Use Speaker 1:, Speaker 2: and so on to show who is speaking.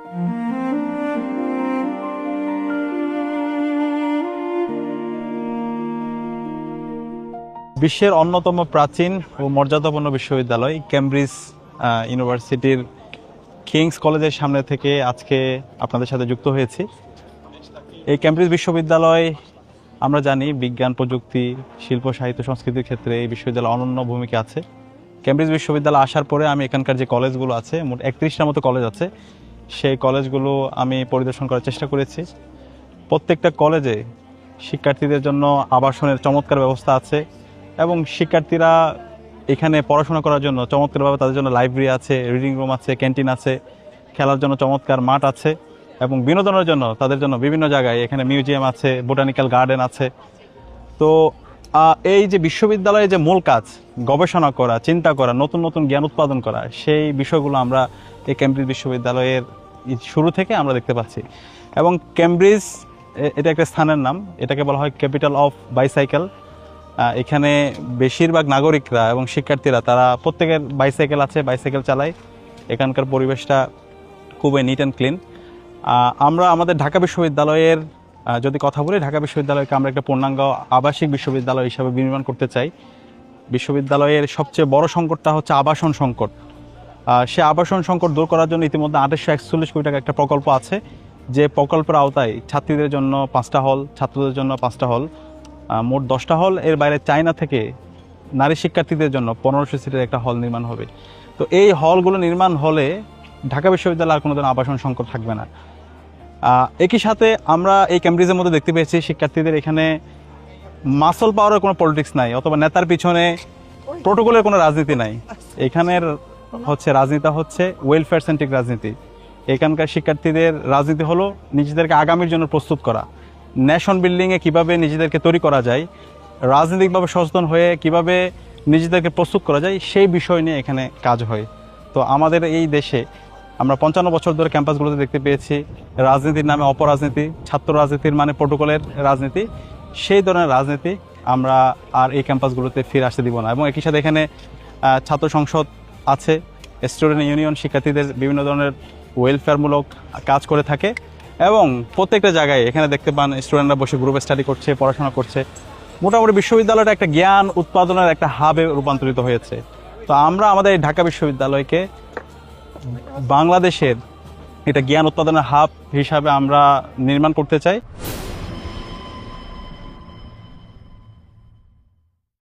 Speaker 1: বিশ্বের অন্যতম প্রাচীন ও মর্যাদাপূর্ণ বিশ্ববিদ্যালয় কেমব্রিজ ইউনিভার্সিটির কিংস কলেজের সামনে থেকে আজকে আপনাদের সাথে যুক্ত হয়েছি। এই কেমব্রিজ বিশ্ববিদ্যালয় আমরা জানি বিজ্ঞান, প্রযুক্তি, শিল্প, সাহিত্য, সংস্কৃতির ক্ষেত্রে এই বিশ্ববিদ্যালয় অনন্য ভূমিকা আছে। কেমব্রিজ বিশ্ববিদ্যালয় আসার পরে আমি এখানকার যে কলেজগুলো আছে, মোট 31টার মতো কলেজ আছে, সেই কলেজগুলো আমি পরিদর্শন করার চেষ্টা করেছি। প্রত্যেকটা কলেজে শিক্ষার্থীদের জন্য আবাসনের চমৎকার ব্যবস্থা আছে এবং শিক্ষার্থীরা এখানে পড়াশোনা করার জন্য চমৎকারভাবে তাদের জন্য লাইব্রেরি আছে, রিডিং রুম আছে, ক্যান্টিন আছে, খেলার জন্য চমৎকার মাঠ আছে এবং বিনোদনের জন্য তাদের জন্য বিভিন্ন জায়গায় এখানে মিউজিয়াম আছে, বোটানিক্যাল গার্ডেন আছে। তো এই যে বিশ্ববিদ্যালয়ে যে মূল কাজ, গবেষণা করা, চিন্তা করা, নতুন নতুন জ্ঞান উৎপাদন করা, সেই বিষয়গুলো আমরা এই কেমব্রিজ বিশ্ববিদ্যালয়ের শুরু থেকে আমরা দেখতে পাচ্ছি। এবং কেমব্রিজ এটা একটা স্থানের নাম, এটাকে বলা হয় ক্যাপিটাল অফ বাইসাইকেল। এখানে বেশিরভাগ নাগরিকরা এবং শিক্ষার্থীরা তারা প্রত্যেকের বাইসাইকেল আছে, বাইসাইকেল চালায়। এখানকার পরিবেশটা খুবই নিট অ্যান্ড ক্লিন। আমরা আমাদের ঢাকা বিশ্ববিদ্যালয়ের যদি কথা বলি, ঢাকা বিশ্ববিদ্যালয়কে আমরা একটা পূর্ণাঙ্গ আবাসিক বিশ্ববিদ্যালয় হিসাবে বিনির্মাণ করতে চাই। বিশ্ববিদ্যালয়ের সবচেয়ে বড় সংকটটা হচ্ছে আবাসন সংকট। সে আবাসন সংকট দূর করার জন্য ইতিমধ্যে 2841 কোটি টাকা একটা প্রকল্প আছে, যে প্রকল্পের আওতায় ছাত্রীদের জন্য 5টা হল, ছাত্রদের জন্য 5টা হল, মোট 10টা হল। এর বাইরে চায়না থেকে নারী শিক্ষার্থীদের জন্য 1500 সিটের একটা হল নির্মাণ হবে। তো এই হলগুলো নির্মাণ হলে ঢাকা বিশ্ববিদ্যালয়ে আর কোনো ধরনের আবাসন সংকট থাকবে না। একই সাথে আমরা এই কেমব্রিজের মধ্যে দেখতে পেয়েছি শিক্ষার্থীদের এখানে মাসল পাওয়ারের কোনো পলিটিক্স নাই, অথবা নেতার পিছনে প্রোটোকলের কোনো রাজনীতি নাই। এখানের রাজনীতি হচ্ছে ওয়েলফেয়ার সেন্ট্রিক রাজনীতি। এখানকার শিক্ষার্থীদের রাজনীতি হলো নিজেদেরকে আগামীর জন্য প্রস্তুত করা, ন্যাশন বিল্ডিংয়ে কীভাবে নিজেদেরকে তৈরি করা যায়, রাজনৈতিকভাবে সচেতন হয়ে কিভাবে নিজেদেরকে প্রস্তুত করা যায়, সেই বিষয় নিয়ে এখানে কাজ হয়। তো আমাদের এই দেশে আমরা 55 বছর ধরে ক্যাম্পাসগুলোতে দেখতে পেয়েছি রাজনীতির নামে অপরাজনীতি, ছাত্র রাজনীতির মানে প্রোটোকলের রাজনীতি। সেই ধরনের রাজনীতি আমরা আর এই ক্যাম্পাসগুলোতে ফিরে আসতে দিব না। এবং একই সাথে এখানে ছাত্র সংসদ আছে, স্টুডেন্ট ইউনিয়ন শিক্ষার্থীদের বিভিন্ন ধরনের ওয়েলফেয়ারমূলক কাজ করে থাকে এবং প্রত্যেকটা জায়গায় এখানে দেখতে পান স্টুডেন্টরা বসে গ্রুপে স্টাডি করছে, পড়াশোনা করছে। মোটামুটি বিশ্ববিদ্যালয়টা একটা জ্ঞান উৎপাদনের একটা হাবে রূপান্তরিত হয়েছে। তো আমরা আমাদের এই ঢাকা বিশ্ববিদ্যালয়কে বাংলাদেশের এটা জ্ঞান উৎপাদনের হাব হিসাবে আমরা নির্মাণ করতে চাই।